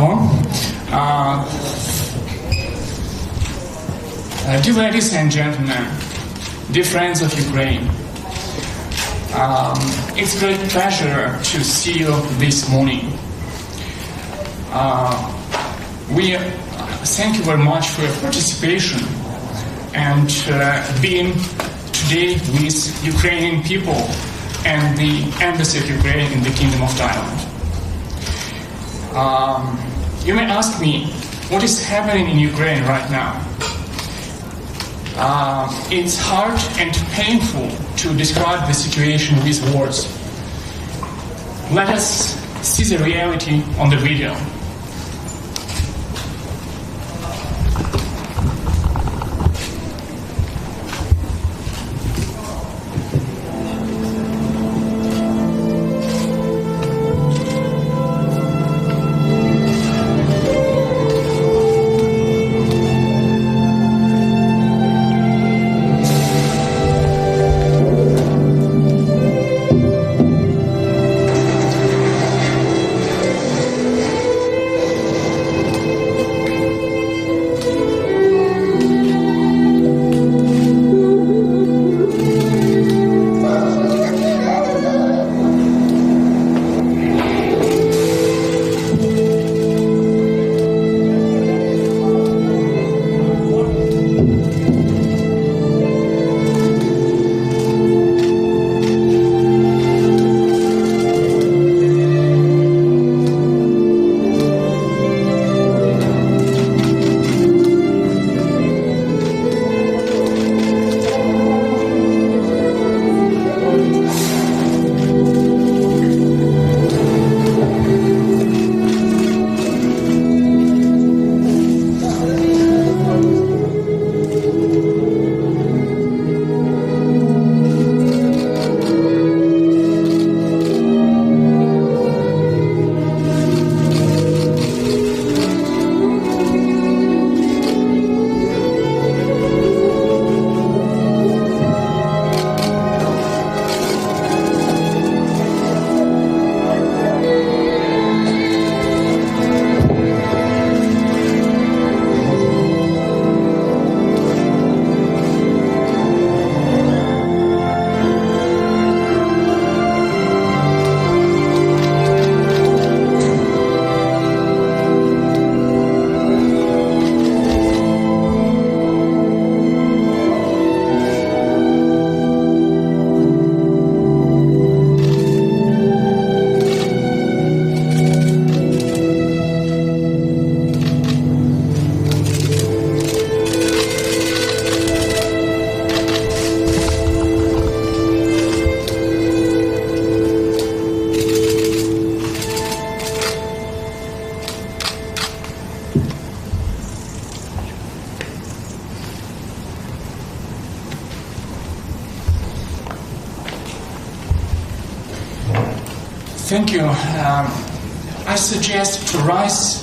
Hello. Dear ladies and gentlemen, dear friends of Ukraine, it's a great pleasure to see you this morning. We thank you very much for your participation and being today with Ukrainian people and the Embassy of Ukraine in the Kingdom of Thailand. You may ask me, what is happening in Ukraine right now? It's hard and painful to describe the situation with words. Let us see the reality on the video. Thank you. I suggest to rise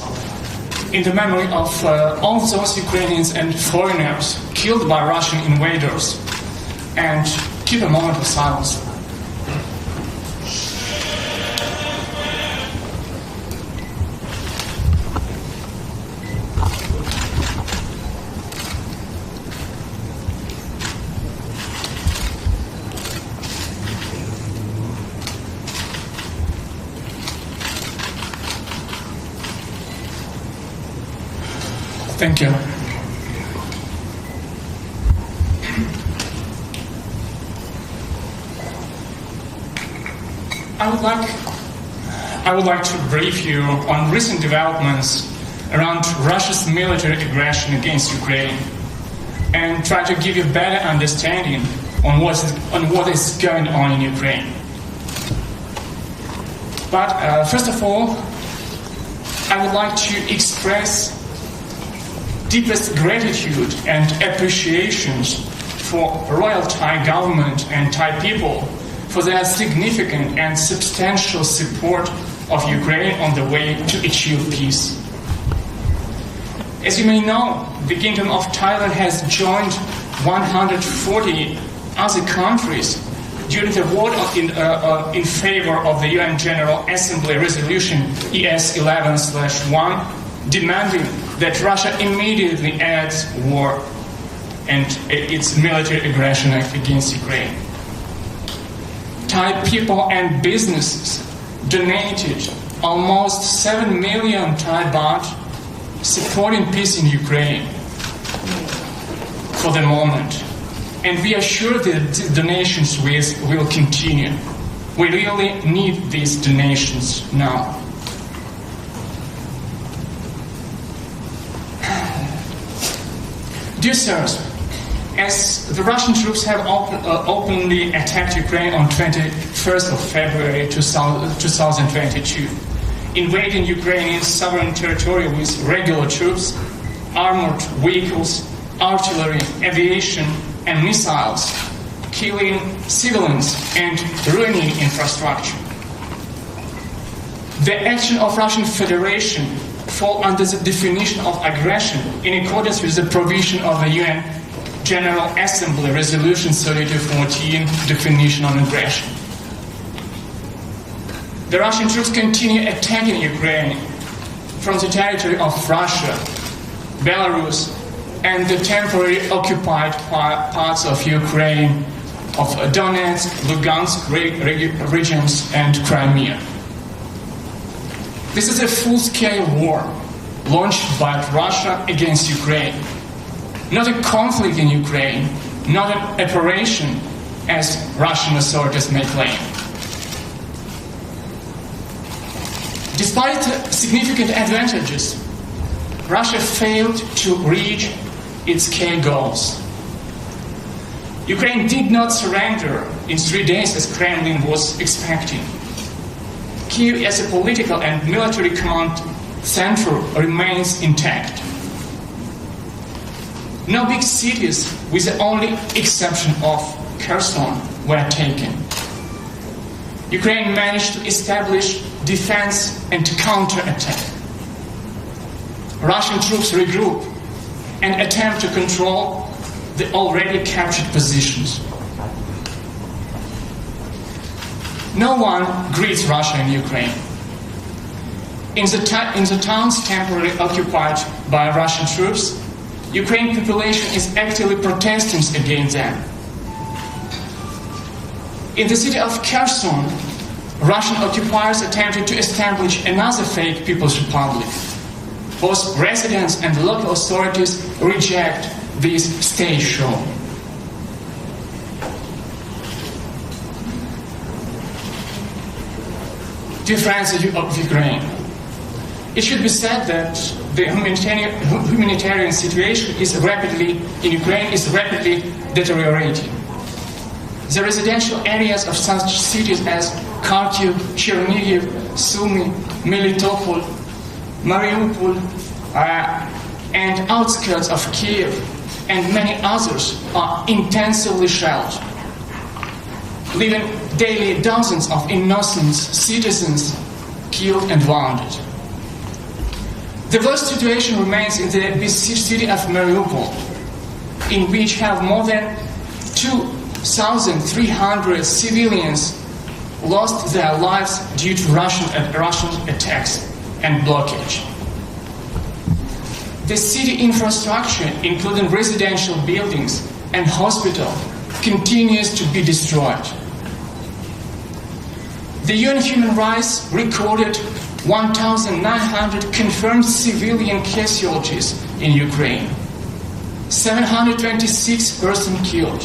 in the memory of all those Ukrainians and foreigners killed by Russian invaders and keep a moment of silence. Thank you. I would like to brief you on recent developments around Russia's military aggression against Ukraine and try to give you better understanding on what is going on in Ukraine. But first of all, I would like to express deepest gratitude and appreciation for Royal Thai government and Thai people for their significant and substantial support of Ukraine on the way to achieve peace. As you may know, the Kingdom of Thailand has joined 140 other countries during the vote in favor of the UN General Assembly Resolution ES-11/1, demanding that Russia immediately ends war and its military aggression against Ukraine. Thai people and businesses donated almost 7 million Thai baht supporting peace in Ukraine for the moment. And we are sure that the donations will continue. We really need these donations now. Dear sirs, as the Russian troops have openly attacked Ukraine on 21st of February 2022, invading Ukrainian sovereign territory with regular troops, armored vehicles, artillery, aviation, and missiles, killing civilians and ruining infrastructure. The action of Russian Federation fall under the definition of aggression in accordance with the provision of the UN General Assembly Resolution 3214 definition on aggression. The Russian troops continue attacking Ukraine from the territory of Russia, Belarus, and the temporarily occupied parts of Ukraine, of Donetsk, Lugansk regions, and Crimea. This is a full-scale war launched by Russia against Ukraine. Not a conflict in Ukraine, not an operation as Russian authorities may claim. Despite significant advantages, Russia failed to reach its key goals. Ukraine did not surrender in 3 days as Kremlin was expecting. Kyiv as a political and military command center remains intact. No big cities, with the only exception of Kherson, were taken. Ukraine managed to establish defense and counterattack. Russian troops regroup and attempt to control the already captured positions. No one greets Russia in Ukraine. In the towns temporarily occupied by Russian troops, Ukrainian population is actively protesting against them. In the city of Kherson, Russian occupiers attempted to establish another fake People's Republic. Both residents and local authorities reject this stage show. Dear friends of Ukraine, it should be said that the humanitarian situation in Ukraine is rapidly deteriorating. The residential areas of such cities as Kharkiv, Chernihiv, Sumy, Melitopol, Mariupol, and outskirts of Kiev, and many others are intensively shelled, leaving daily dozens of innocent citizens killed and wounded. The worst situation remains in the besieged city of Mariupol, in which have more than 2,300 civilians lost their lives due to Russian attacks and blockage. The city infrastructure, including residential buildings and hospital, continues to be destroyed. The UN Human Rights recorded 1,900 confirmed civilian casualties in Ukraine, 726 persons killed,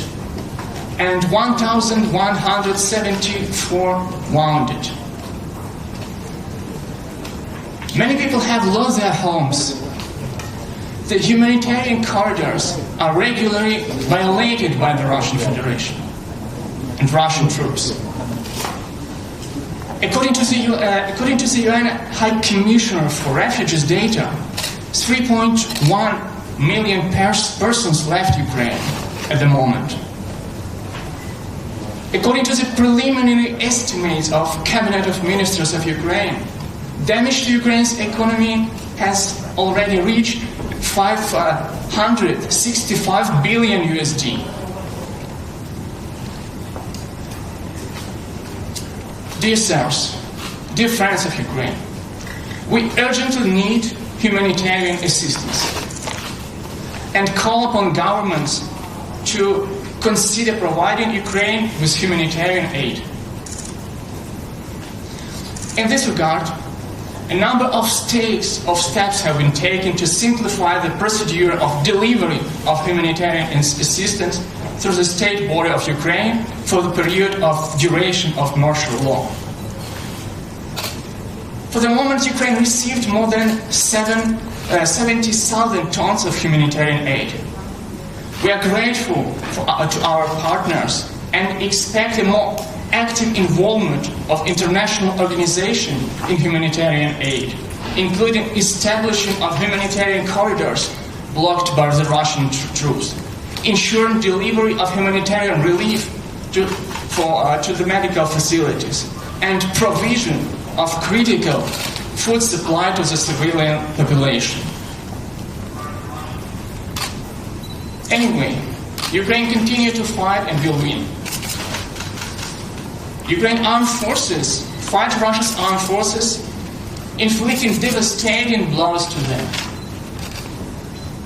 and 1,174 wounded. Many people have lost their homes. The humanitarian corridors are regularly violated by the Russian Federation and Russian troops. According to the UN High Commissioner for Refugees data, 3.1 million persons left Ukraine at the moment. According to the preliminary estimates of Cabinet of Ministers of Ukraine, damage to Ukraine's economy has already reached 565 billion USD. Dear sirs, dear friends of Ukraine, we urgently need humanitarian assistance and call upon governments to consider providing Ukraine with humanitarian aid. In this regard, a number of steps have been taken to simplify the procedure of delivery of humanitarian assistance through the state border of Ukraine for the period of duration of martial law. For the moment, Ukraine received more than 70,000 tons of humanitarian aid. We are grateful to our partners and expect a more active involvement of international organizations in humanitarian aid, including establishing of humanitarian corridors blocked by the Russian troops, ensuring delivery of humanitarian relief to the medical facilities, and provision of critical food supply to the civilian population. Anyway, Ukraine continues to fight and will win. Ukraine armed forces fight Russia's armed forces, inflicting devastating blows to them.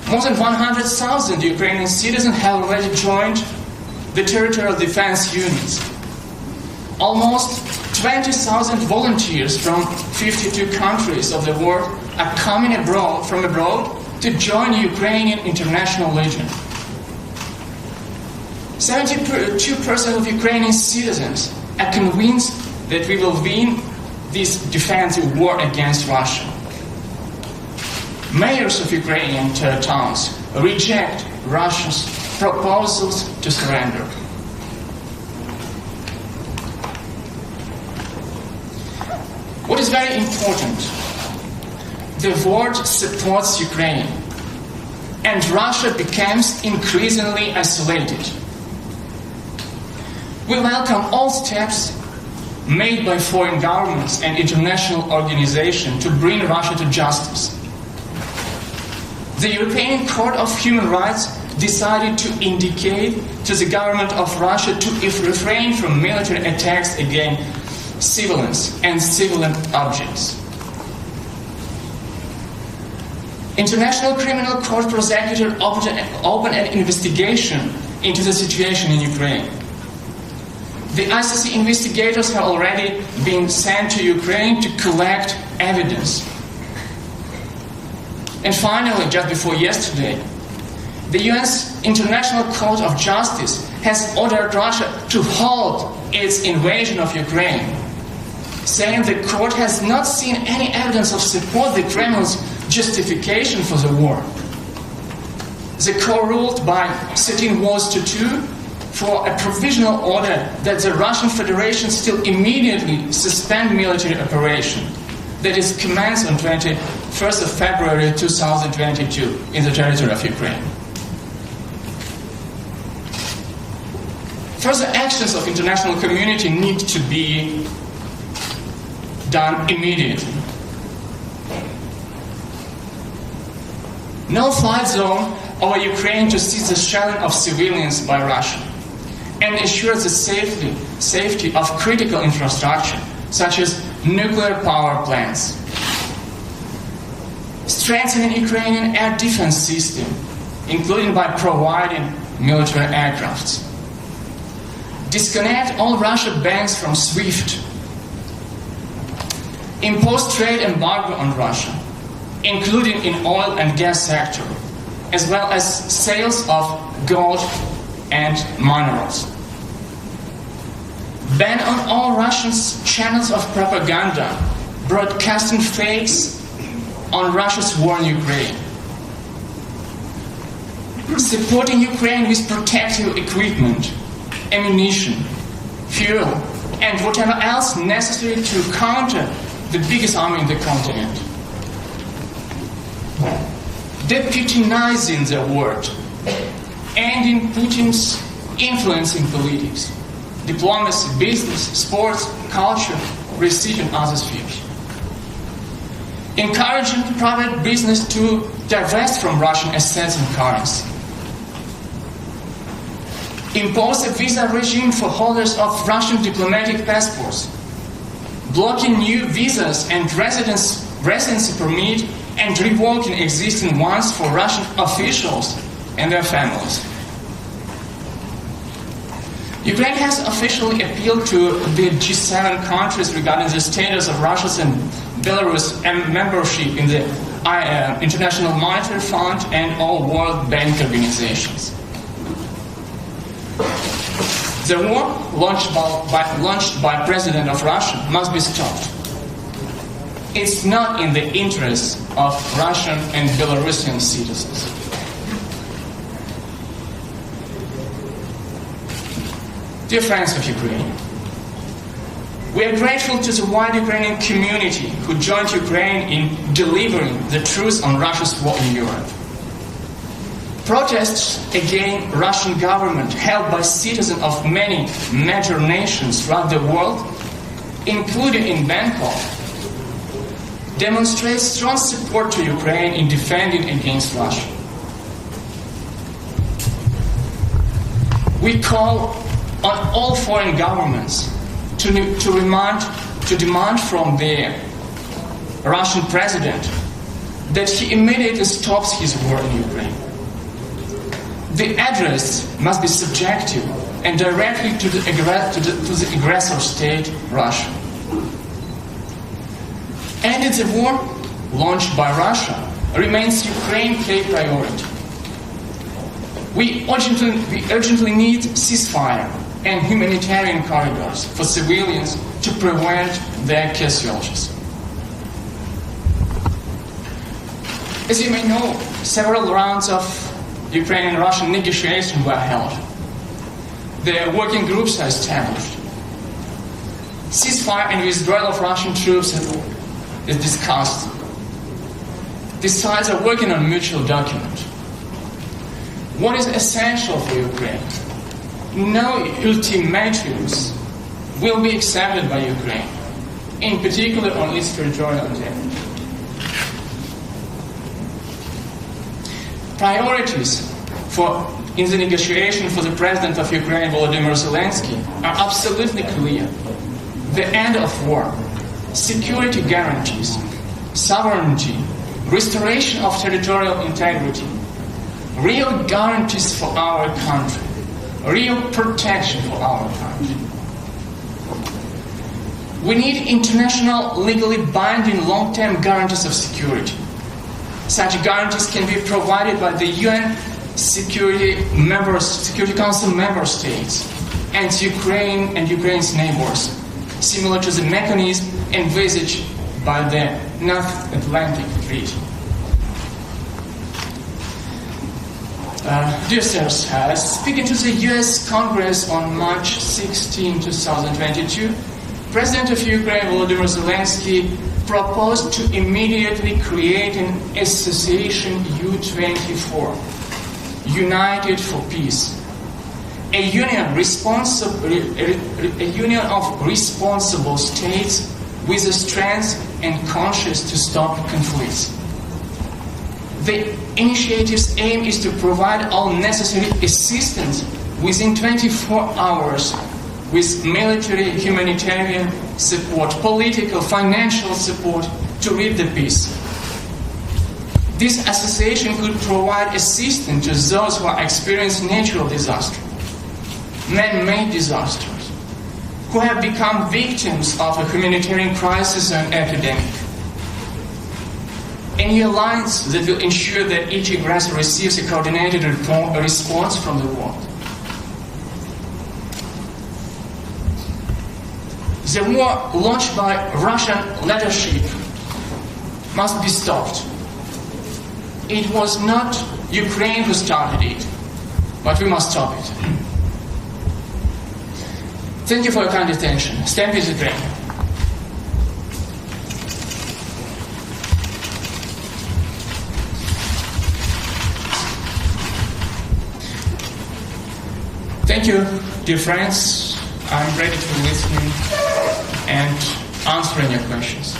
More than 100,000 Ukrainian citizens have already joined the territorial defense units. Almost 20,000 volunteers from 52 countries of the world are coming from abroad to join the Ukrainian International Legion. 72% of Ukrainian citizens are convinced that we will win this defensive war against Russia. Mayors of Ukrainian towns reject Russia's proposals to surrender. What is very important, the world supports Ukraine, and Russia becomes increasingly isolated. We welcome all steps made by foreign governments and international organizations to bring Russia to justice. The European Court of Human Rights decided to indicate to the government of Russia to refrain from military attacks against civilians and civilian objects. International Criminal Court prosecutor opened an investigation into the situation in Ukraine. The ICC investigators have already been sent to Ukraine to collect evidence. And finally, just before yesterday, the US International Court of Justice has ordered Russia to halt its invasion of Ukraine, saying the court has not seen any evidence of support the Kremlin's justification for the war. The court ruled by setting Wars to 2 for a provisional order that the Russian Federation still immediately suspend military operation that is commenced on 21st of February 2022 in the territory of Ukraine. Further actions of international community need to be done immediately. No-fly zone over Ukraine to cease the shelling of civilians by Russia and ensure the safety of critical infrastructure such as nuclear power plants. Strengthening Ukrainian air defense system, including by providing military aircrafts. Disconnect all Russian banks from SWIFT. Impose trade embargo on Russia, including in oil and gas sector, as well as sales of gold and minerals. Ban on all Russian channels of propaganda broadcasting fakes on Russia's war in Ukraine. Supporting Ukraine with protective equipment, ammunition, fuel, and whatever else necessary to counter the biggest army in the continent. Deputinizing the world, ending Putin's influence in politics, diplomacy, business, sports, culture, research, and other spheres. Encouraging private business to divest from Russian assets and currency. Impose a visa regime for holders of Russian diplomatic passports blocking new visas and residency permit, and revoking existing ones for Russian officials and their families. Ukraine has officially appealed to the G7 countries regarding the status of Russia's and Belarus membership in the International Monetary Fund and all World Bank organizations. The war launched by President of Russia must be stopped. It's not in the interests of Russian and Belarusian citizens. Dear friends of Ukraine, we are grateful to the wide Ukrainian community who joined Ukraine in delivering the truth on Russia's war in Europe. Protests against Russian government held by citizens of many major nations throughout the world, including in Bangkok, demonstrate strong support to Ukraine in defending against Russia. We call on all foreign governments to demand from the Russian president that he immediately stops his war in Ukraine. The address must be subjective and directly to the aggressor state, Russia. Ending the war launched by Russia remains Ukraine's key priority. We urgently need ceasefire and humanitarian corridors for civilians to prevent their casualties. As you may know, several rounds of Ukrainian and Russian negotiations were held. The working groups are established. Ceasefire and withdrawal of Russian troops is discussed. The sides are working on a mutual document. What is essential for Ukraine? No ultimatums will be accepted by Ukraine, in particular on its territorial integrity. Priorities in the negotiation for the President of Ukraine, Volodymyr Zelensky, are absolutely clear. The end of war, security guarantees, sovereignty, restoration of territorial integrity, real guarantees for our country, real protection for our country. We need international, legally binding, long-term guarantees of security. Such guarantees can be provided by the UN Security Council member states and Ukraine and Ukraine's neighbors, similar to the mechanism envisaged by the North Atlantic Treaty. Dear sirs, speaking to the US Congress on March 16, 2022, President of Ukraine Volodymyr Zelensky proposed to immediately create an association U24, United for Peace, a union of responsible states with the strength and conscience to stop conflicts. The initiative's aim is to provide all necessary assistance within 24 hours with military, humanitarian support, political, financial support to reach the peace. This association could provide assistance to those who are experiencing natural disasters, man-made disasters, who have become victims of a humanitarian crisis and epidemic. A new alliance that will ensure that each aggressor receives a coordinated response from the world. The war launched by Russian leadership must be stopped. It was not Ukraine who started it, but we must stop it. Thank you for your kind attention. Stand with Ukraine. Thank you, dear friends. I'm ready to listen and answering your questions.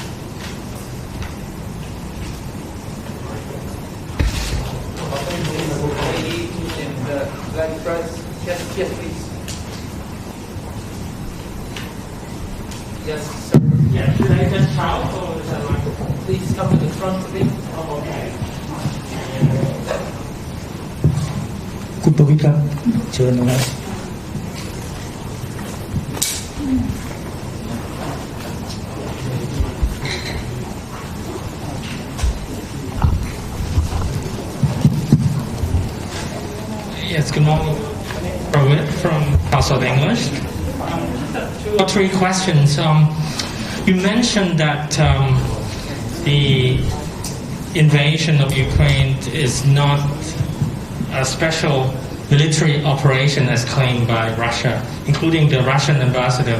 Yes, please. Yes, sir. Yes. come to the front a bit? Okay. คุณประวิตรครับเชิญนะครับ Yes, good morning. Pravit from House of English. 2 or 3 questions. You mentioned that the invasion of Ukraine is not a special military operation as claimed by Russia, including the Russian ambassador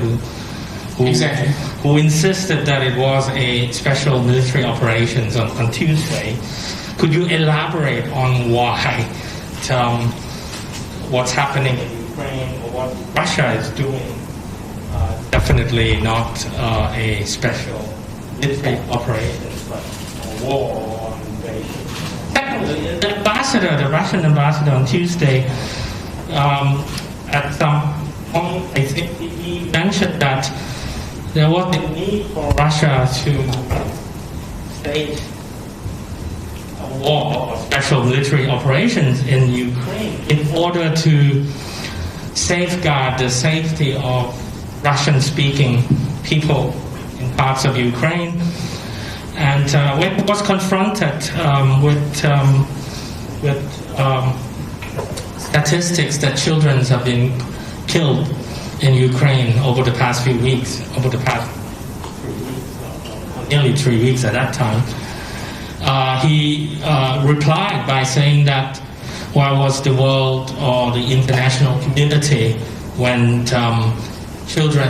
who insisted that it was a special military operation on Tuesday. Could you elaborate on why what's happening in Ukraine or what Russia is doing? Definitely not a special military operation, but a war or invasion. Secondly, the Russian ambassador on Tuesday, at some point, I think he mentioned that there was a need for Russia to stage a war or special military operations in Ukraine in order to safeguard the safety of Russian-speaking people in parts of Ukraine. And when it was confronted with statistics that children have been killed in Ukraine over the past few weeks, nearly 3 weeks at that time, he replied by saying that why was the world or the international community when children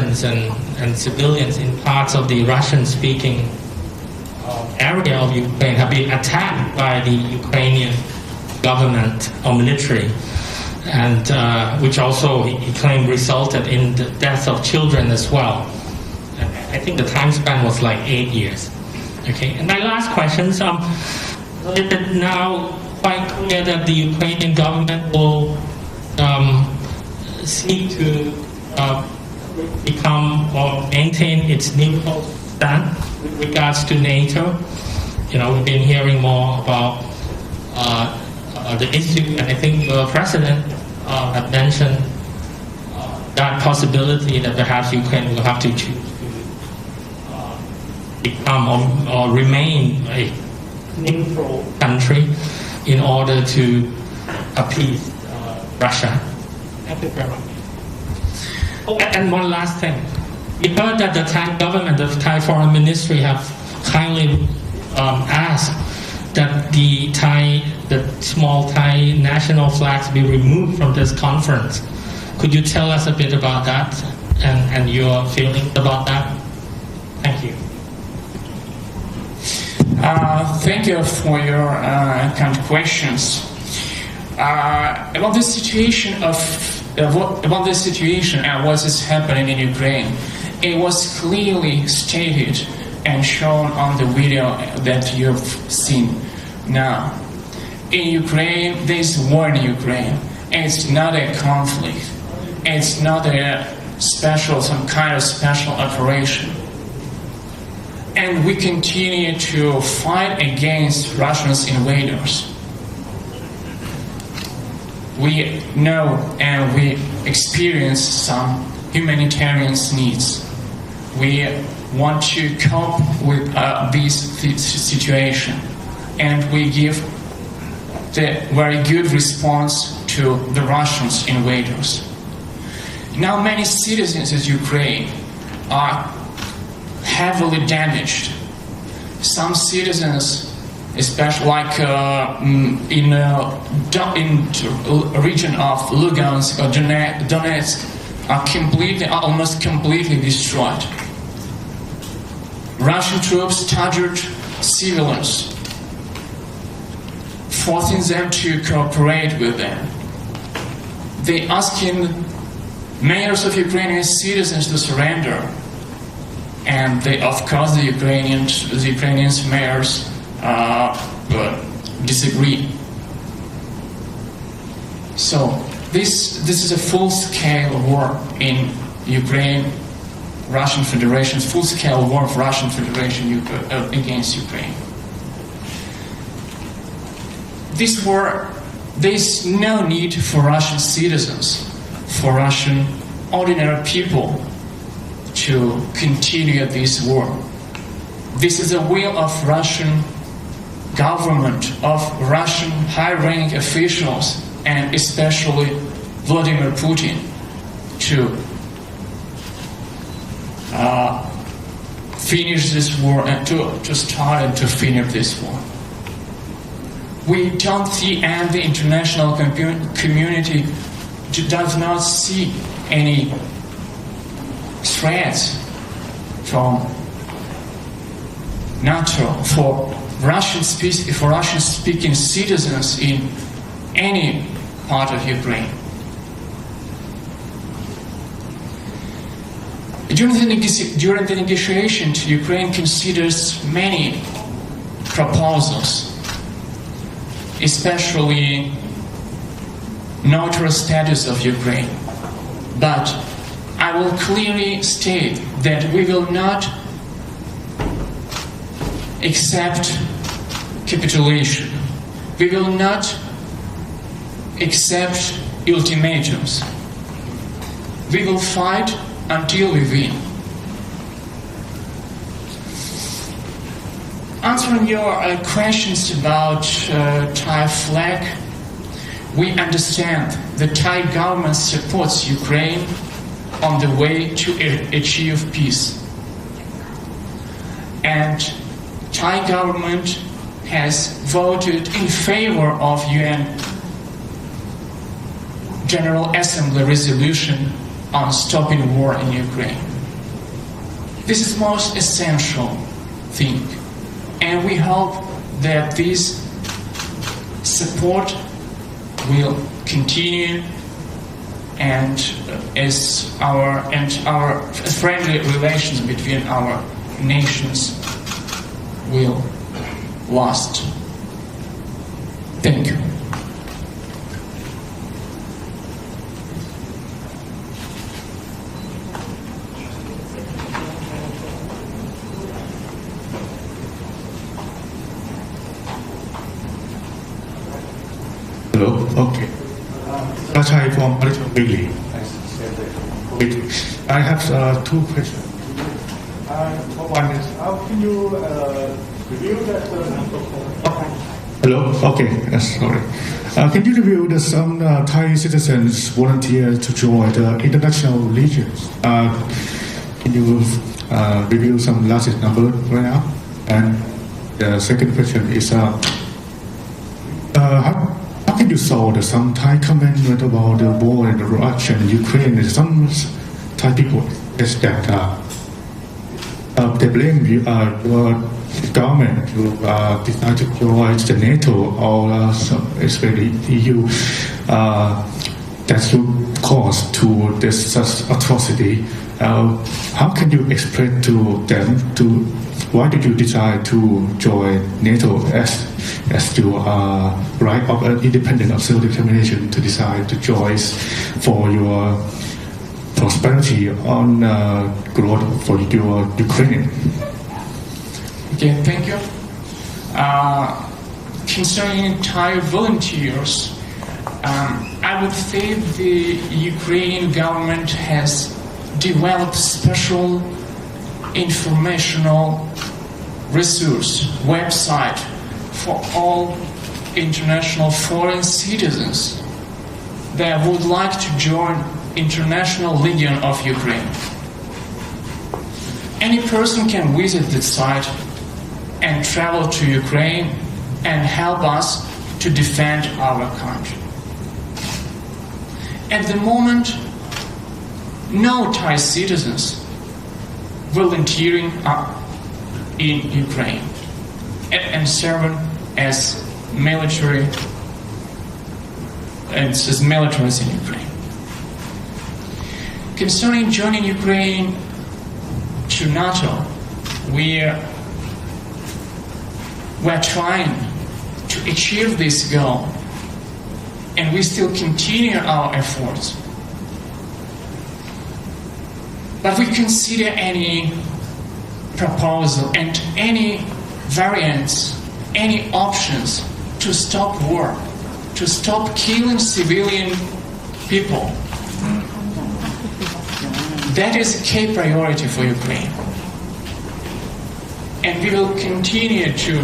and civilians in parts of the Russian-speaking area of Ukraine have been attacked by the Ukrainian government or military, and which also he claimed resulted in the death of children as well. I think the time span was like 8 years. Okay, and my last question is it now quite clear that the Ukrainian government will seek to become or maintain its neutral stand with regards to NATO? You know, we've been hearing more about the issue, and I think the president had mentioned that possibility that perhaps Ukraine will have to choose to become or remain a neutral country in order to appease Russia. Thank you very much. Oh, and one last thing. We heard that the Thai government, the Thai Foreign Ministry, have kindly asked that the small Thai national flags be removed from this conference. Could you tell us a bit about that and your feelings about that? Thank you. Thank you for your kind of questions. About the situation and what is happening in Ukraine, it was clearly stated and shown on the video that you've seen now. In Ukraine, there is war in Ukraine. It's not a conflict. It's not some kind of special operation. And we continue to fight against Russia's invaders. We know and we experience some humanitarian needs. We want to cope with this situation, and we give the very good response to the Russian invaders. Now many citizens of Ukraine are heavily damaged. Some citizens, especially like in region of Lugansk or Donetsk, are almost completely destroyed. Russian troops targeted civilians, forcing them to cooperate with them. They asking mayors of Ukrainian citizens to surrender, and of course the Ukrainian mayors disagree. So this is a full-scale war in Ukraine, Russian Federation, full-scale war of Russian Federation against Ukraine. this war, there's no need for Russian citizens, for Russian ordinary people to continue this war. This is the will of Russian government, of Russian high-ranking officials, and especially Vladimir Putin, to finish this war and to start and to finish this war. We don't see, and the international community does not see any threats from NATO for Russian-speaking citizens in any part of Ukraine. During the negotiations, Ukraine considers many proposals, especially neutral status of Ukraine. But I will clearly state that we will not accept capitulation. We will not accept ultimatums. We will fight until we win. Answering your questions about Thai flag, we understand the Thai government supports Ukraine on the way to achieve peace. And Thai government has voted in favor of UN General Assembly resolution on stopping war in Ukraine. This is most essential thing, and we hope that this support will continue, and as our friendly relations between our nations will last. Thank you. Hello. Okay. Rachai from Political Weekly. I have two questions. One is, how can you review that? Hello. Okay. Sorry. Can you review that some Thai citizens volunteer to join the international legions? Can you review some latest number right now? And the second question is, how can you solve some Thai comment about the war in Russia and Ukraine? Some Thai people is that they blame you, your government to decide to join the NATO or especially EU. That's your cause to this such atrocity. How can you explain to them why did you decide to join NATO as your right of independent of self-determination to decide to join for your prosperity on growth for your Ukraine? Okay, thank you. Concerning Thai volunteers, I would say the Ukrainian government has developed special informational resource website for all international foreign citizens that would like to join International Legion of Ukraine. Any person can visit this site and travel to Ukraine and help us to defend our country. At the moment, no Thai citizens volunteering in Ukraine and serving as military as militaries in Ukraine. Concerning joining Ukraine to NATO, we're trying to achieve this goal, and we still continue our efforts. But we consider any proposal and any variants, any options to stop war, to stop killing civilian people. That is a key priority for Ukraine. And we will continue to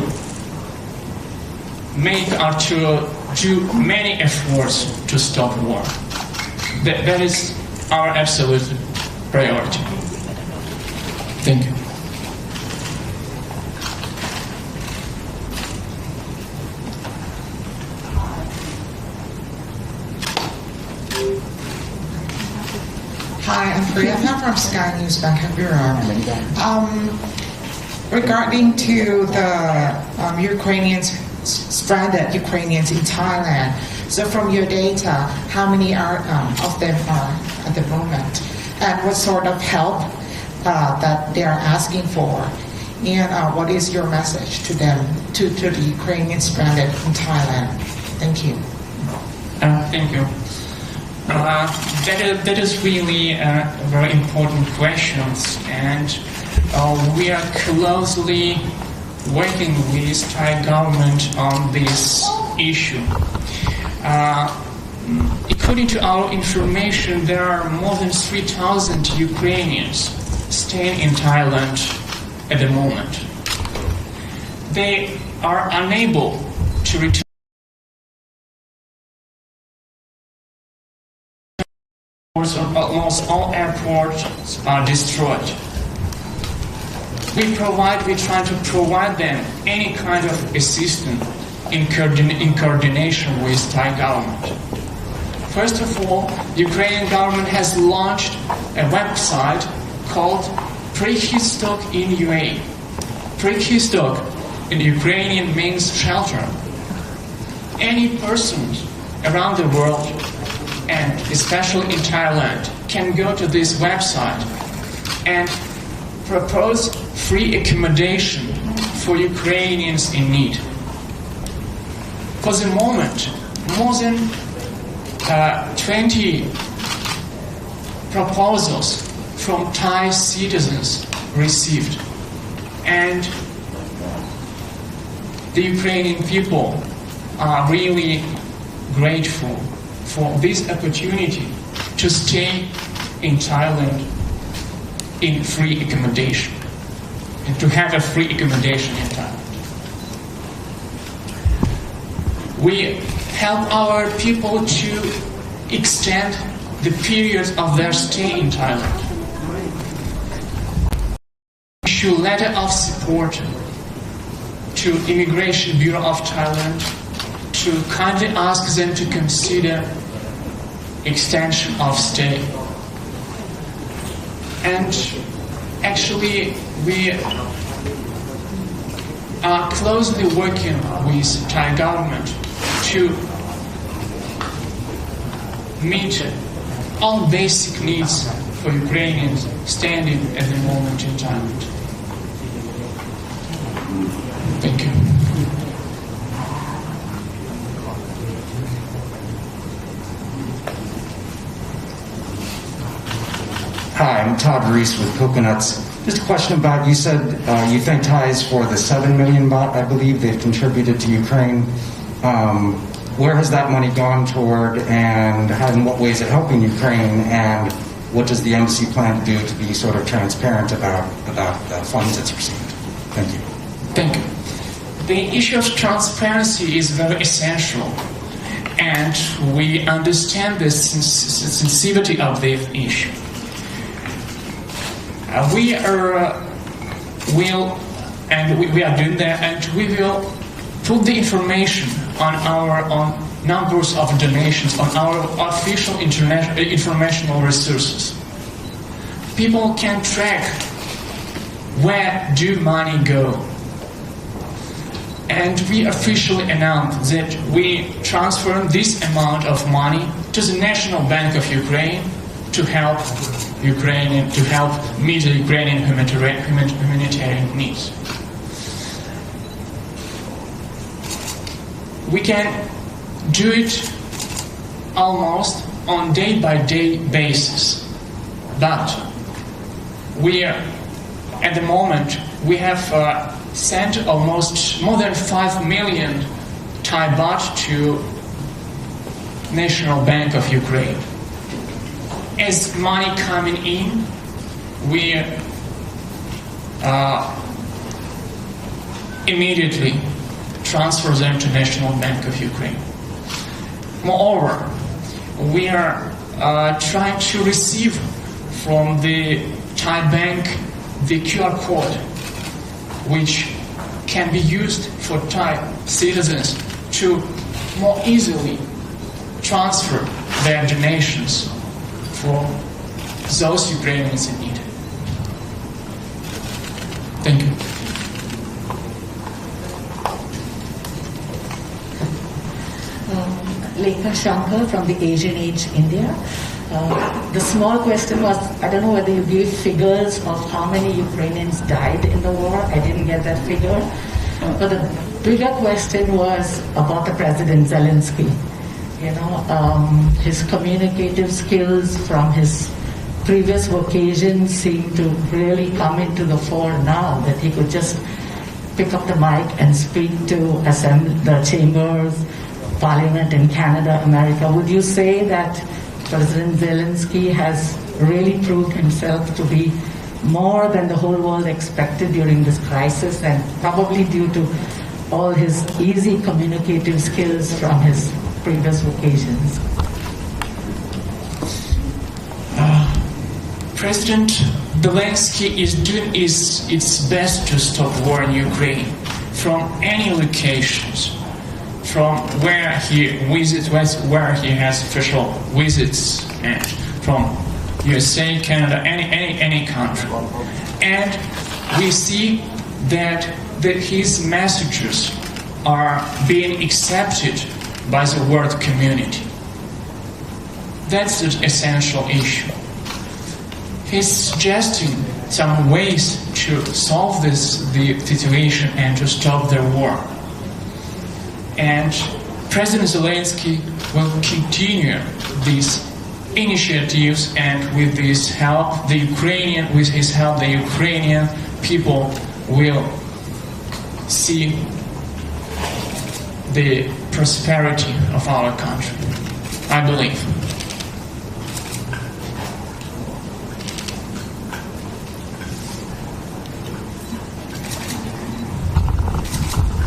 do many efforts to stop war. That is our absolute priority. Thank you. Hi, I'm Priyanka from Sky News Bangkok Bureau. Regarding to the Ukrainians, stranded Ukrainians in Thailand, so from your data, how many of them are at the moment? And what sort of help that they are asking for? And what is your message to them, to the Ukrainians stranded in Thailand? Thank you. Thank you. That is really very important questions, and we are closely working with Thai government on this issue. According to our information, there are more than 3,000 Ukrainians staying in Thailand at the moment. They are unable to return. Almost all airports are destroyed. We try to provide them any kind of assistance in coordination with Thai government. First of all, Ukrainian government has launched a website called Prihystok in UA. Prihystok in Ukrainian means shelter. Any person around the world, and especially in Thailand, can go to this website and propose free accommodation for Ukrainians in need. For the moment, more than 20 proposals from Thai citizens received, and the Ukrainian people are really grateful for this opportunity to stay in Thailand in free accommodation, and to have a free accommodation in Thailand. We help our people to extend the period of their stay in Thailand. Issue letter of support to Immigration Bureau of Thailand to kindly ask them to consider extension of stay. And actually, we are closely working with Thai government to meet all basic needs for Ukrainians standing at the moment in Thailand. Thank you. Hi, I'm Todd Reese with Coconuts. Just a question about, you said you thank Thais for the 7 million baht, I believe, they've contributed to Ukraine. Where has that money gone toward, and how, in what ways is it helping Ukraine, and what does the embassy plan to do to be sort of transparent about the funds it's received? Thank you. Thank you. The issue of transparency is very essential, and we understand the sensitivity of the issue. We are doing that, and we will put the information on numbers of donations, on our official informational resources. People can track where do money go. And we officially announced that we transfer this amount of money to the National Bank of Ukraine to help meet the Ukrainian humanitarian needs. We can do it almost on day-by-day basis, but at the moment we have sent almost more than 5 million Thai baht to National Bank of Ukraine. As money coming in, we immediately transfer them to National Bank of Ukraine. Moreover, we are trying to receive from the Thai bank the QR code, which can be used for Thai citizens to more easily transfer their donations for those Ukrainians in need. Thank you. Lekha Shankar from the Asian Age India. The small question was, I don't know whether you gave figures of how many Ukrainians died in the war. I didn't get that figure. But the bigger question was about the President Zelensky. You know, his communicative skills from his previous vocation seem to really come into the fore now, that he could just pick up the mic and speak to the chambers, Parliament in Canada, America. Would you say that President Zelensky has really proved himself to be more than the whole world expected during this crisis, and probably due to all his easy communicative skills from his previous vocations? President Zelensky is doing its best to stop war in Ukraine from any locations, from where he visits, where he has official visits, and from USA, Canada, any country. And we see that his messages are being accepted by the world community. That's the essential issue. He's suggesting some ways to solve the situation and to stop the war. And President Zelensky will continue these initiatives, and with his help, the Ukrainian people will see the prosperity of our country, I believe.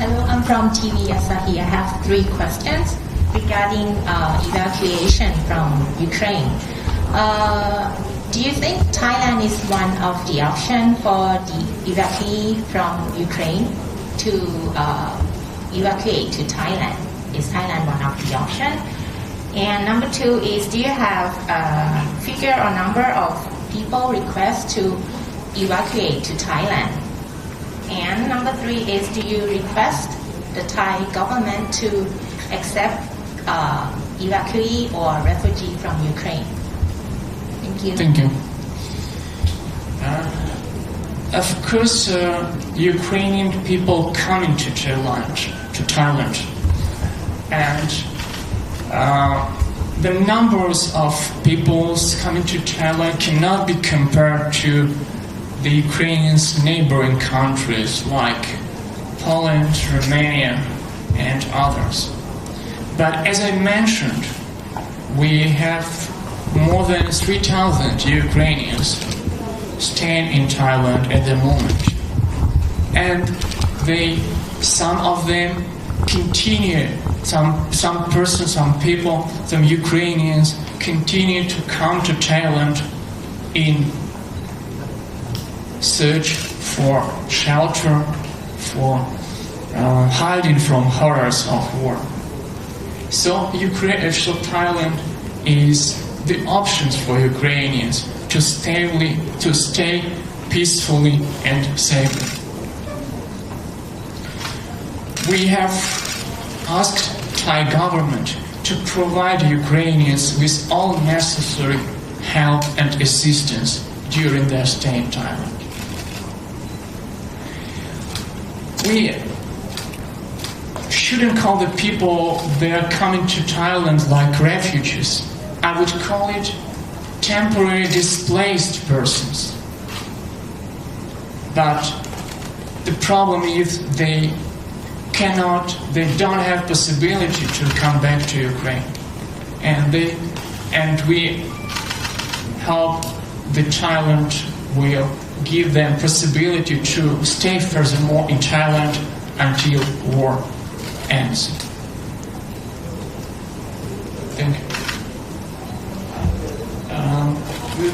Hello, I'm from TVBS. I have 3 questions regarding evacuation from Ukraine. Do you think Thailand is one of the options for the evacuee from Ukraine to evacuate to Thailand? Is Thailand one of the options? And number 2 is, do you have a figure or number of people request to evacuate to Thailand? And number 3 is, do you request the Thai government to accept evacuee or refugee from Ukraine? Thank you. Thank you. Of course, Ukrainian people coming to Thailand, and the numbers of people coming to Thailand cannot be compared to the Ukrainians' neighboring countries like Poland, Romania, and others. But as I mentioned, we have more than 3,000 Ukrainians staying in Thailand at the moment. And some of them continue, some people, some Ukrainians continue to come to Thailand in search for shelter, for hiding from horrors of war. So Thailand is the options for Ukrainians to stay peacefully and safely. We have asked Thai government to provide Ukrainians with all necessary help and assistance during their stay in Thailand. We shouldn't call the people that are coming to Thailand like refugees. I would call it temporary displaced persons. But the problem is they they don't have possibility to come back to Ukraine, and we hope that Thailand will give them possibility to stay furthermore in Thailand until war ends. Thank you.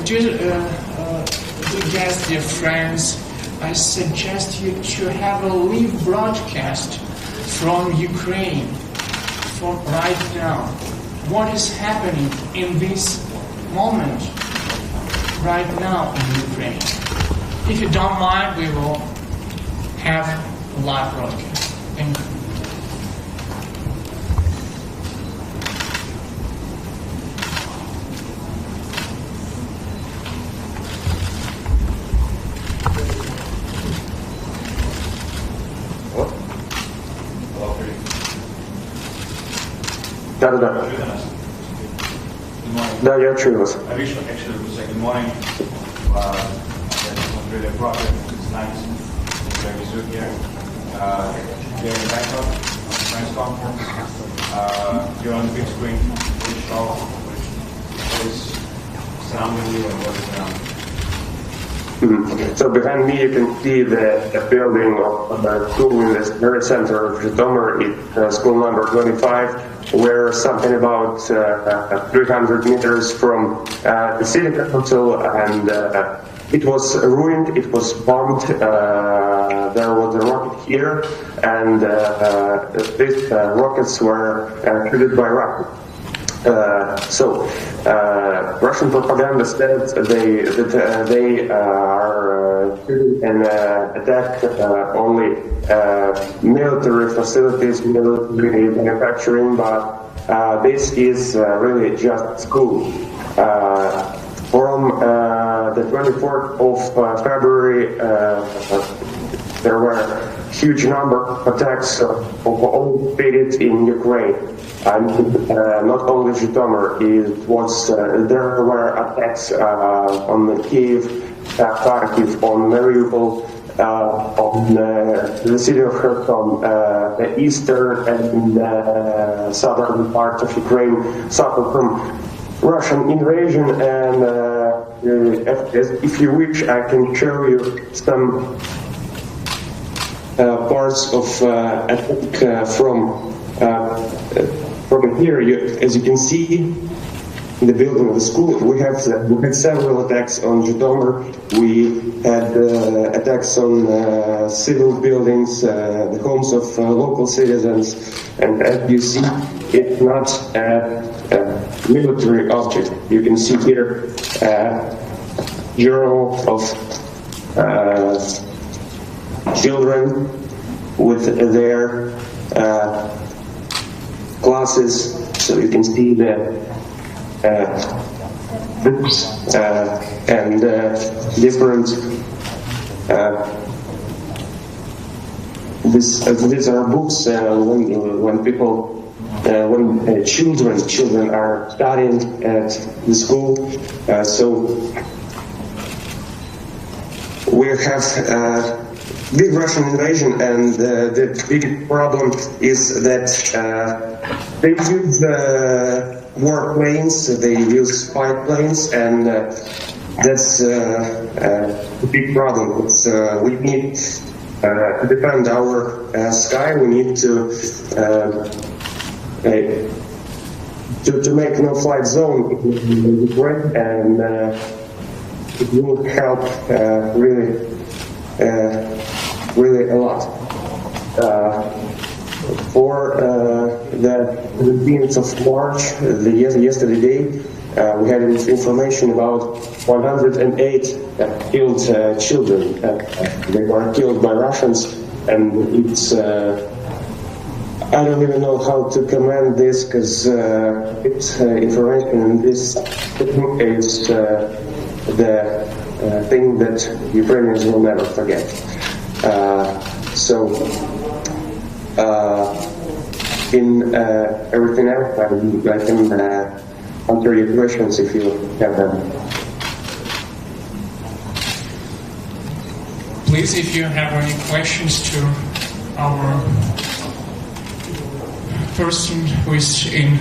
Dear guests, dear friends, I suggest you to have a live broadcast from Ukraine from right now. What is happening in this moment right now in Ukraine? If you don't mind, we will have a live broadcast. Thank you. Да, я чую вас. Actually, we say good morning. That's really a problem. It's nice to have you here. Here in Bangkok, on the press conference. You're on the big screen. Which show, which is surrounding you and what is around you. So behind me you can see the building of the school in the very center of Zhytomyr, school number 25. We're something about 300 meters from the city capital, and it was ruined, it was bombed, there was a rocket here, and these rockets were shot by Russia. Russian propaganda says that they are shooting and attack only military facilities, military manufacturing, but this is really just school. From the 24th of February, there were huge number of attacks of all cities in Ukraine. And not only Zhytomyr, there were attacks on Kiev, Kharkiv, on Mariupol, on the city of Kherson, the eastern and southern part of Ukraine suffered from Russian invasion, and if you wish, I can show you some parts of attack from here. As you can see, in the building of the school, we had several attacks on Zhytomyr. We had attacks on civil buildings, the homes of local citizens, and as you see, it's not a military object. You can see here journal of children with their classes, so you can see the books and different. These are books when people, when children are studying at the school. So we have big Russian invasion, and the big problem is that they use warplanes, they use spy planes, and that's a big problem. We need to defend our sky. We need to make no-flight zone in Ukraine, and it will help really a lot. For the 15th of March, yesterday day, we had information about 108 killed children. They were killed by Russians, and it's I don't even know how to comment this, because it's information, and this is the thing that Ukrainians will never forget. In everything else, I can answer your questions if you have them. Please, if you have any questions to our person who is in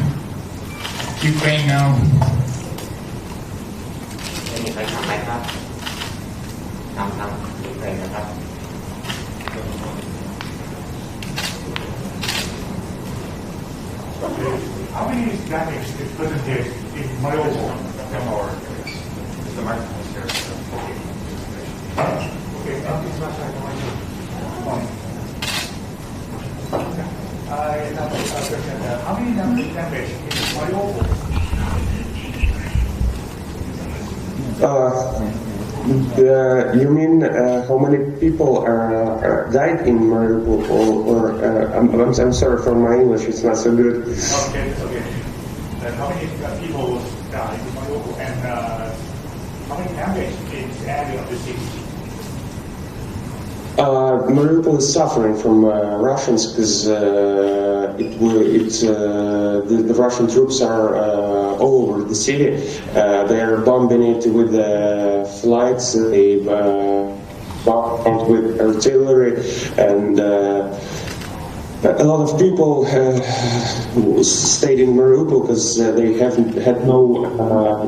Ukraine now. How many damage is presented in Mariupol? The microphone is here. Okay, I have a question. How many damage in Mariupol? You mean how many people died in Mariupol? I'm sorry for my English; it's not so good. Okay, it's okay. How many people died in Mariupol, and how many damage in the area of the city? Mariupol is suffering from Russians because the Russian troops are all over the city. They are bombing it with flights. They bomb it with artillery, and a lot of people stayed in Mariupol because they haven't had no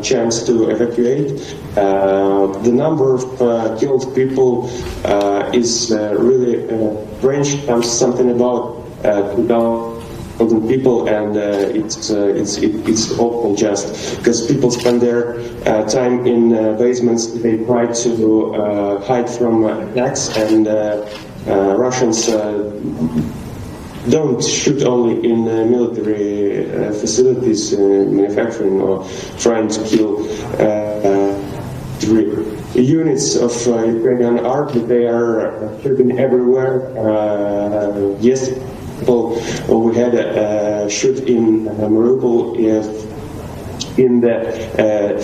chance to evacuate. The number of killed people is really ranged something about 2,000 people, and it's awful just because people spend their time in basements. They try to hide from attacks, and Russians don't shoot only in military facilities, manufacturing, or trying to kill units of Ukrainian army. They are shooting everywhere. Yes, we had a shoot in Mariupol in the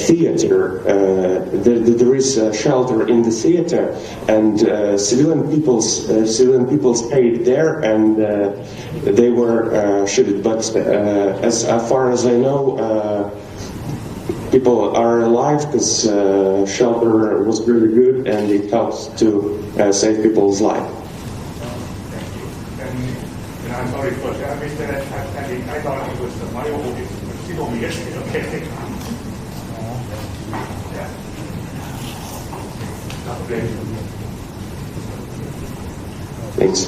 theater. There is a shelter in the theater, and civilian people stayed there, and they were shot. But as far as I know, people are alive because shelter was really good, and it helped to save people's life. Thank you. And I'm sorry, but I missed that. I thought it was Mariupol. She told me yesterday. Okay. Yeah. Thanks.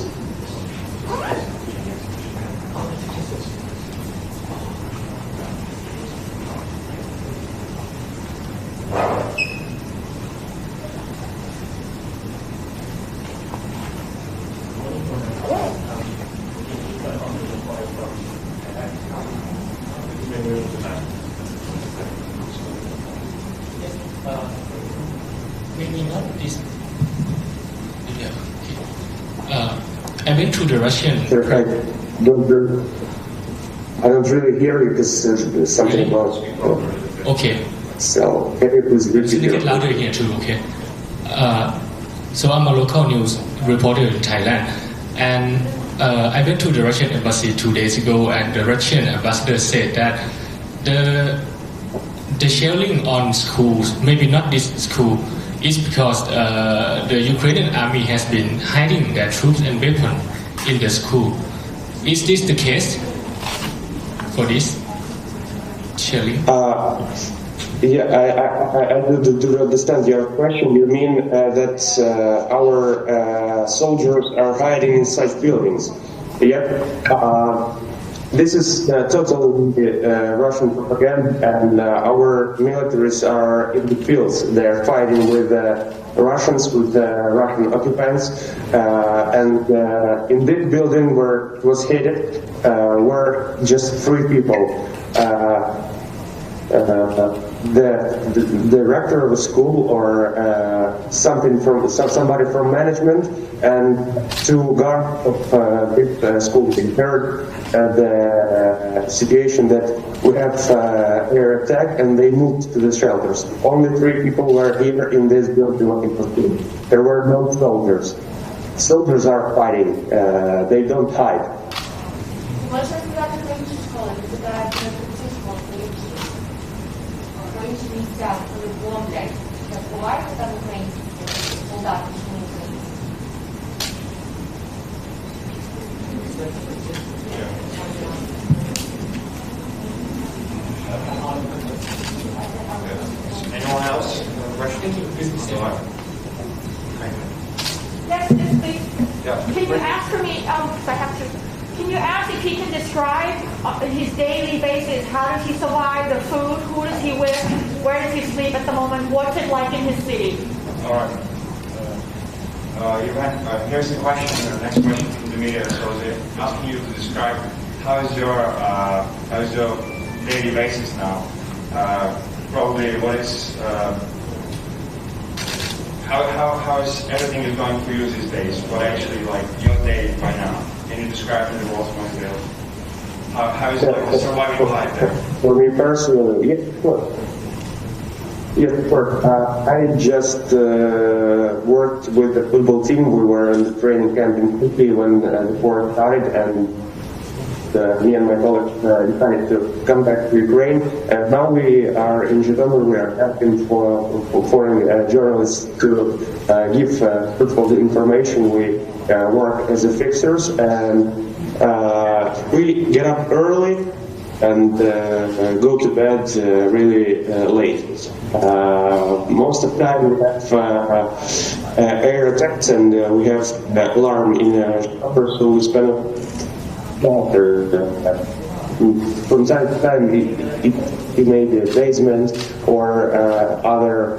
I went to the Russian. I don't really hear you because there's something about. Okay. So can you please repeat? Make it louder here too. Okay. So I'm a local news reporter in Thailand, and I went to the Russian embassy 2 days ago, and the Russian ambassador said that the shelling on schools, maybe not this school, is because the Ukrainian army has been hiding their troops and weapons in the school. Is this the case for this shelling? Yeah, I do understand your question. You mean that our soldiers are hiding inside buildings? Yeah. This is totally Russian propaganda, and our militaries are in the fields. They're fighting with Russians, with Russian occupants, and in this building where it was hit were just 3 people. The director of a school, or somebody from management, and 2 guards of this school. They heard the situation that we have air attack, and they moved to the shelters. Only 3 people were here in this building looking for food. There were no soldiers. Soldiers are fighting. They don't hide. Go ahead. Yes, please. Yeah. Can you ask for me, because I have to, can you ask if he can describe his daily basis? How does he survive, the food, who does he with, where does he sleep at the moment, what's it like in his city? All right. Here's the question, the next question from the media. So they're asking you to describe how is your daily basis now? Probably what is, how is everything is going for you these days? What actually like your day right now? Can you describe in the words most of how is like the surviving life there? For me personally, yes, of course. I just worked with the football team. We were in the training camp in Turkey when the war started, and me and my colleagues decided to come back to Ukraine. And now we are in Zhytomyr. We are asking for foreign journalists to give football information. We work as a fixers, and we get up early and go to bed really late. Most of the time we have air attacks, and we have alarm in our so we spend from time to time it may be a basement or other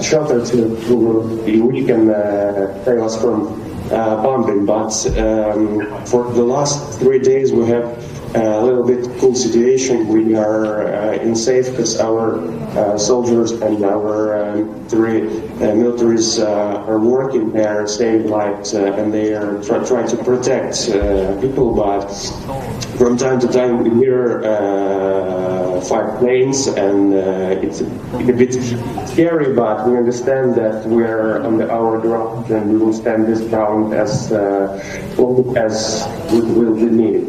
shelter which can save us from bombing. But for the last 3 days we have a little bit cool situation. We are in safe because our soldiers and our militaries are working there, saving lives, and they are trying to protect people. But from time to time we hear 5 planes, and it's a bit scary. But we understand that we are on our ground, and we will stand this ground as long as we will be needed.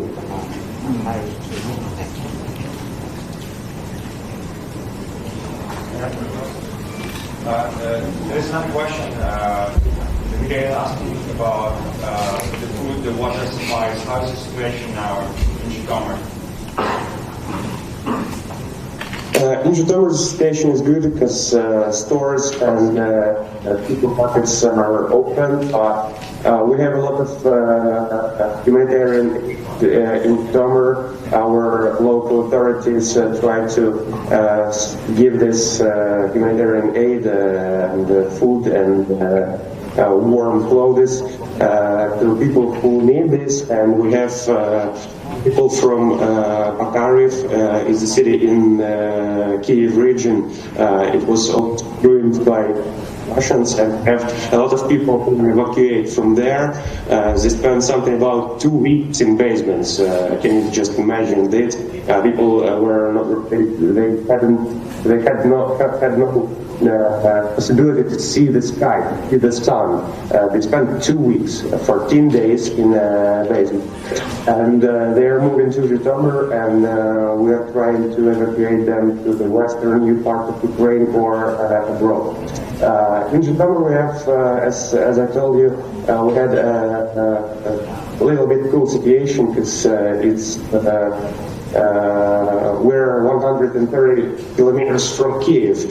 There is another question. The media is asking about the food, the water supplies. How is the situation now in Zhytomyr? In Zhytomyr, the situation is good because stores and supermarkets are open. We have a lot of humanitarian in Zhytomyr. Our local authorities try to give this humanitarian aid and food and warm clothes to people who need this. And we have people from Makariv, is a city in Kyiv region. It was ruined by Russians, and have a lot of people who evacuate from there. They spend something about 2 weeks in basements. Can you just imagine this? People were not, they had no possibility to see the sky, to see the sun. They spent 2 weeks, 14 days in a basement, and they are moving to Zhytomyr, and we are trying to evacuate them to the western part of Ukraine or abroad. In Zhytomyr we have, as I told you, we had a little bit cool situation because it's we're 130 kilometers from Kyiv.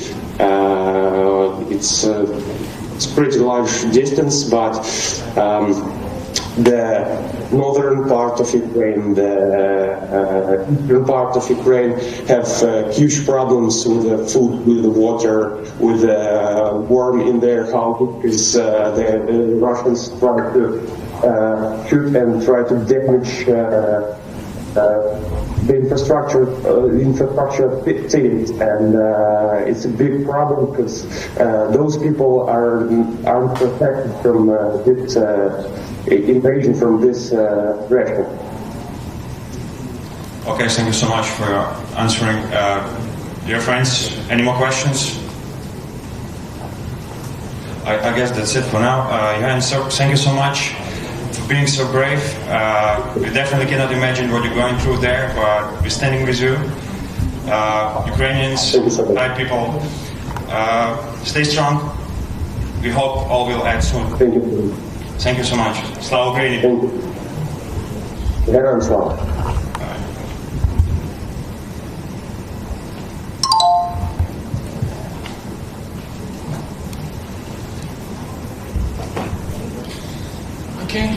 It's a pretty large distance, but the northern part of Ukraine, the eastern part of Ukraine have huge problems with the food, with the water, with the warm in their houses, because the Russians try to shoot and try to damage the infrastructure cities, and it's a big problem because those people aren't protected from this invasion, from this threat. Okay, thank you so much for answering. Dear friends, any more questions? I guess that's it for now. Johan, so thank you so much for being so brave. We definitely cannot imagine what you're going through there, but we're standing with you. Ukrainians, Thai people, stay strong. We hope all will end soon. Thank you. Thank you so much. Slava Ukraini. Thank you. Героям слава.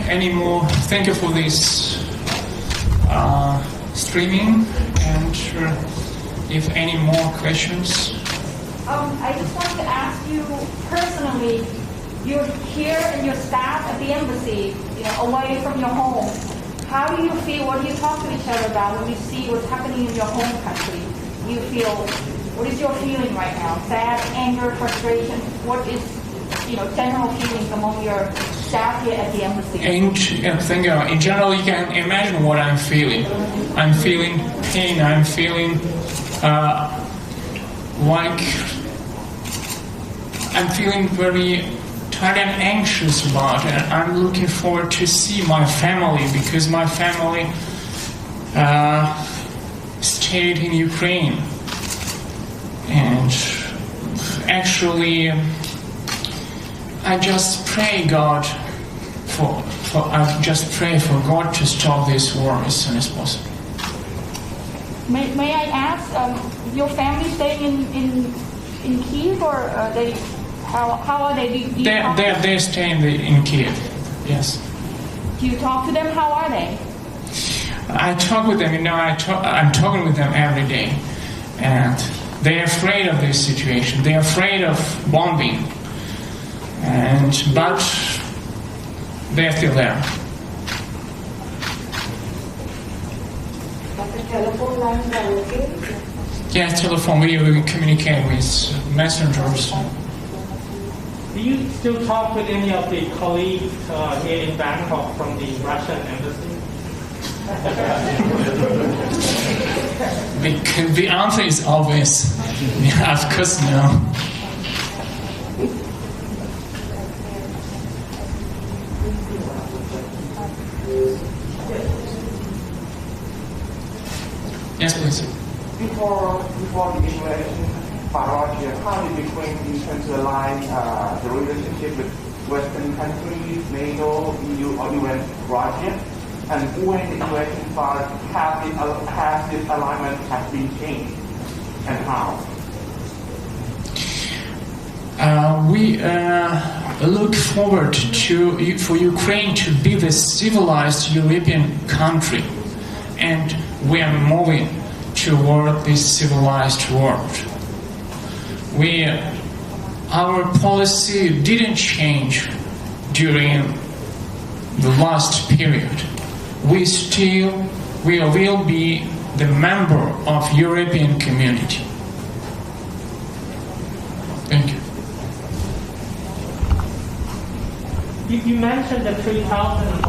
anymore. Thank you for this streaming, and if any more questions. I just wanted to ask you personally, you're here and your staff at the embassy, away from your home. How do you feel? What do you talk to each other about when you see what's happening in your home country? What is your feeling right now? Sad, anger, frustration? What is, general feelings among your staff here at the embassy? In general, you can imagine what I'm feeling. I'm feeling pain. I'm feeling I'm feeling very tired and anxious about it. I'm looking forward to see my family, because my family stayed in Ukraine. And actually, I just pray God I just pray for God to stop this war as soon as possible. May I ask, your family staying in Kiev, or are they? How are they? They're staying in Kiev. Yes. Do you talk to them? How are they? I talk with them. I'm talking with them every day, and they're afraid of this situation. They're afraid of bombing, but they're still there. Telephone lines are okay? Yes, telephone. We communicate with messengers. Do you still talk with any of the colleagues here in Bangkok from the Russian embassy? The answer is always, of course, no. Yes, please. Before the invasion by Russia, how did Ukraine decentralize the relationship with Western countries, NATO, EU, or even Russia? And when the invasion started, has this alignment has been changed, and how? We look forward for Ukraine to be the civilized European country, and we are moving toward this civilized world. Our policy didn't change during the last period. We will be the member of European community. Thank you. You mentioned that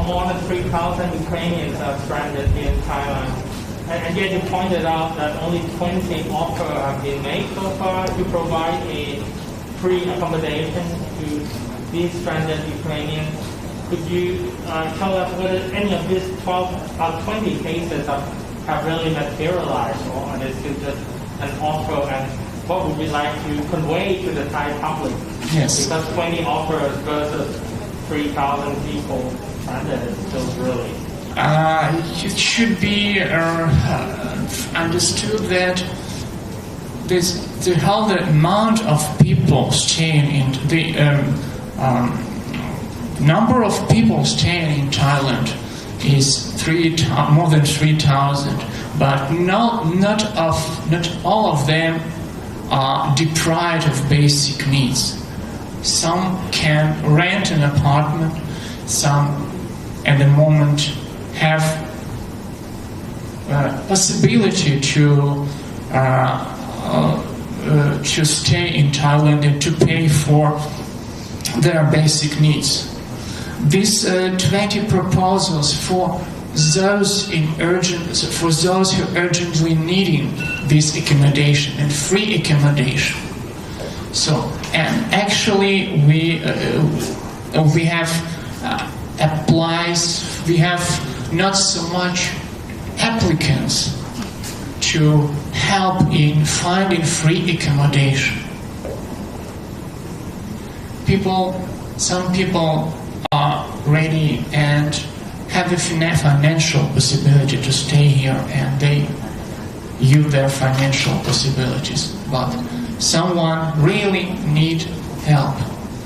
more than 3,000 Ukrainians are stranded here in Thailand. And yet you pointed out that only 20 offers have been made so far to provide a free accommodation to these stranded Ukrainians. Could you tell us whether any of these 20 cases have really materialized, or are they still just an offer? And what would you like to convey to the Thai public? Yes. Because 20 offers versus 3,000 people stranded is still really... It should be understood that the whole amount of people staying in number of people staying in Thailand is more than 3,000, but not all of them are deprived of basic needs. Some can rent an apartment, some at the moment have possibility to stay in Thailand and to pay for their basic needs. These 20 proposals for those who urgently needing this accommodation and free accommodation. So, and actually we have we have not so much applicants to help in finding free accommodation. Some people are ready and have the financial possibility to stay here, and they use their financial possibilities. But someone really need help,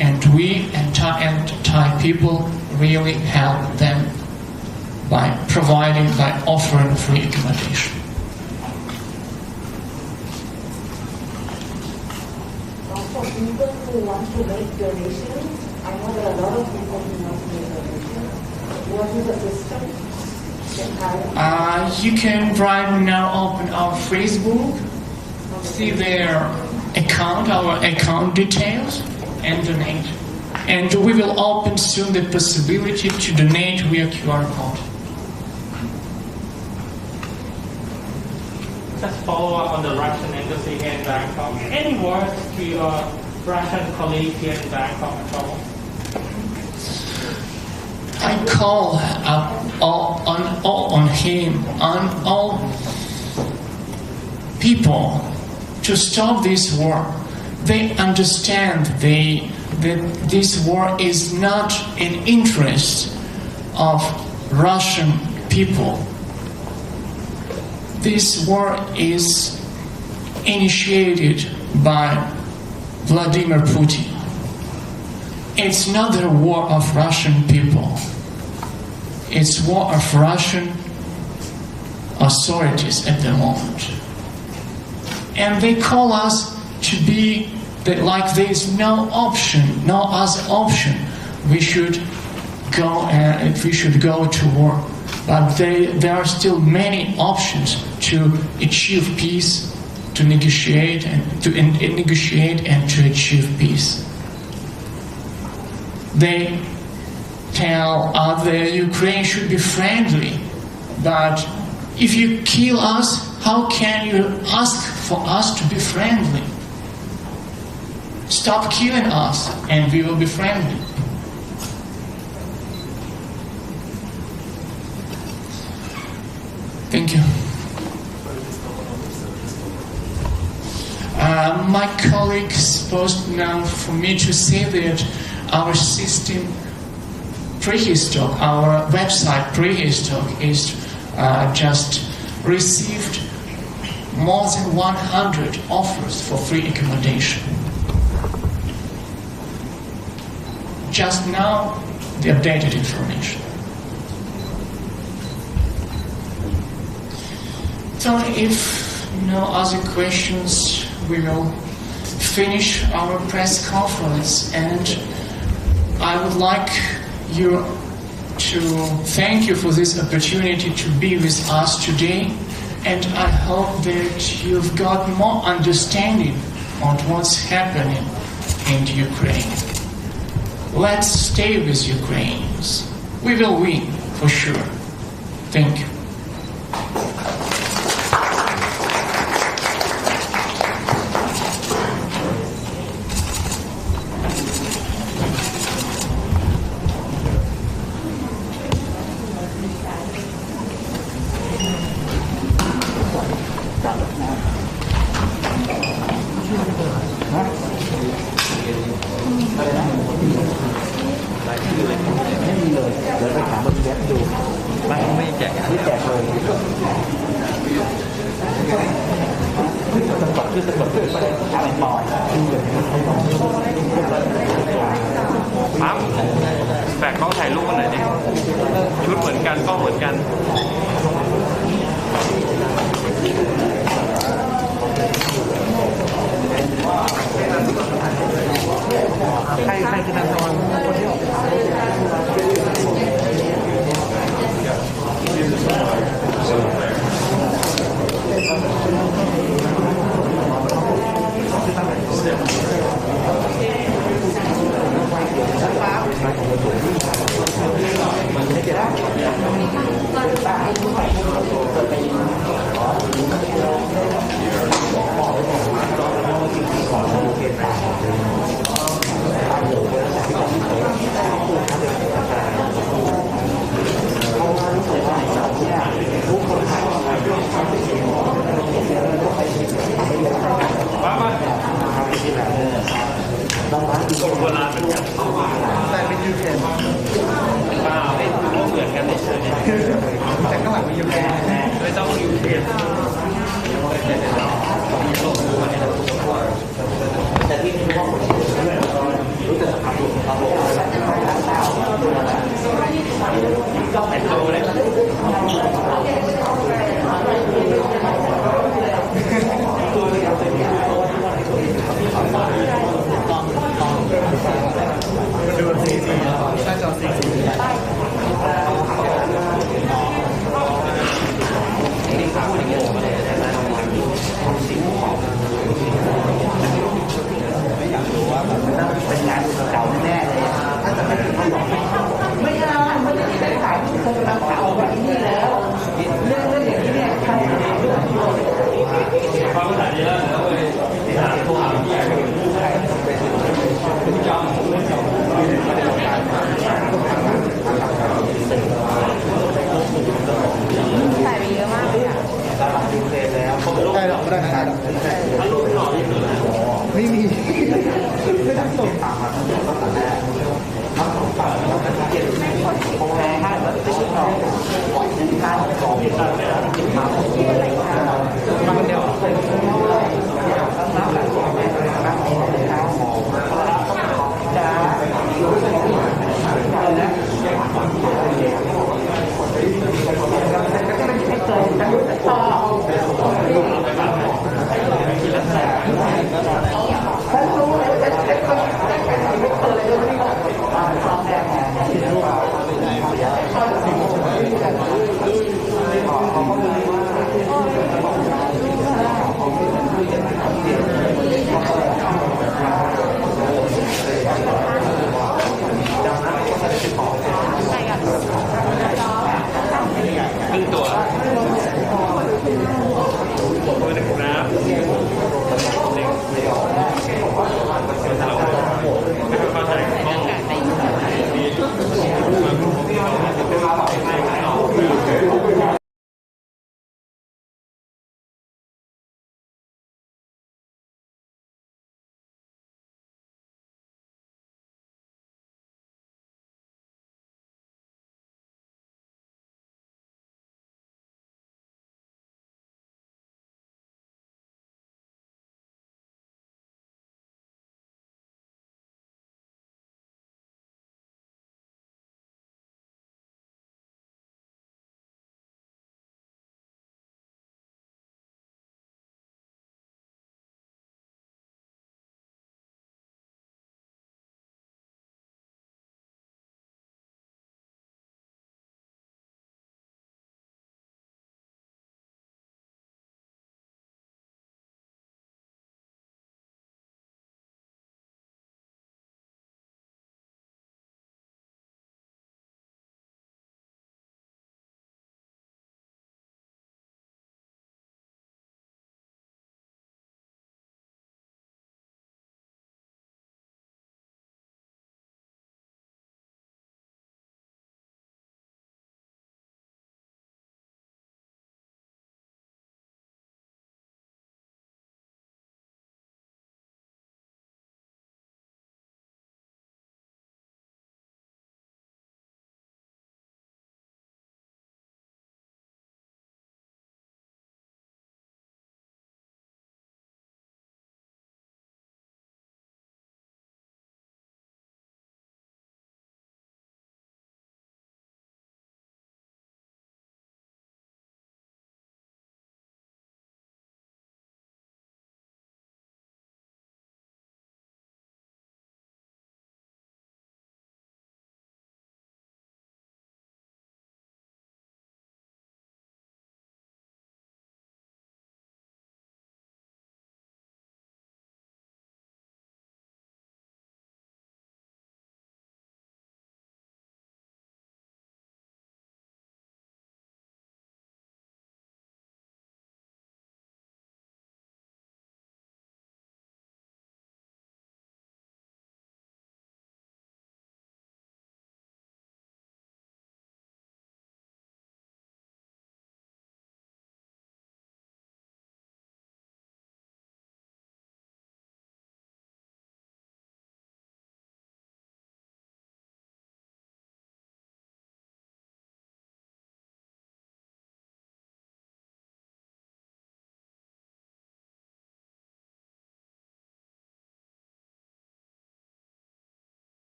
and we and Thai people really help them by offering free accommodation. For people who want to make donations, I know there are a lot of people who want to make donations. What is the system? You can right now open our Facebook, see their account, our account details, and donate. And we will open soon the possibility to donate via QR code. Just follow up on the Russian embassy here in Bangkok. Any words to your Russian colleague here in Bangkok at all? I call on him, on all people to stop this war. They understand that this war is not in interest of Russian people. This war is initiated by Vladimir Putin. It's not the war of Russian people. It's war of Russian authorities at the moment. And they call us to be like there is no option, no other option. We should go to war. But there are still many options to achieve peace, to negotiate and to achieve peace. They tell us that Ukraine should be friendly, but if you kill us, how can you ask for us to be friendly? Stop killing us and we will be friendly. Thank you. My colleague supposed now for me to say that our system Prehistoc, our website Prehistoc is just received more than 100 offers for free accommodation. Just now, the updated information. So if no other questions, we will finish our press conference, and I would like you to thank you for this opportunity to be with us today, and I hope that you've got more understanding on what's happening in Ukraine. Let's stay with Ukrainians. We will win, for sure. Thank you. Thank you. พูดอย่างนี้ผมก็เลยได้มาทำงานสิ่งของไม่อยากรู้ว่ามันต้องเป็นงานเก่าแน่เลยถ้าจะไม่ถึงขั้นบอกไม่เอาไม่ได้ไปถ่ายรูปคนเราเก่าแบบนี้แล้วเรื่องอย่างนี้เนี่ยทำเรื่องความภาษาดีแล้วแล้วไปหาตัวหาที่ผู้จำใส่ไปเยอะมากเลยอ่ะได้หรอกไม่ได้นะไม่มีไม่ต้องส่งตามมาตั้งแต่แรกทั้งสองฝั่งแล้วก็เก็บโครงแรงให้แบบที่เราปล่อยในการกองที่เรามาที่อะไรกันมาคนเดียวต้องรับแบบของแม่เลยนะครับในทางหมอจ้าแล้วก็จะเป็นให้เกิดการรู้สึกพอ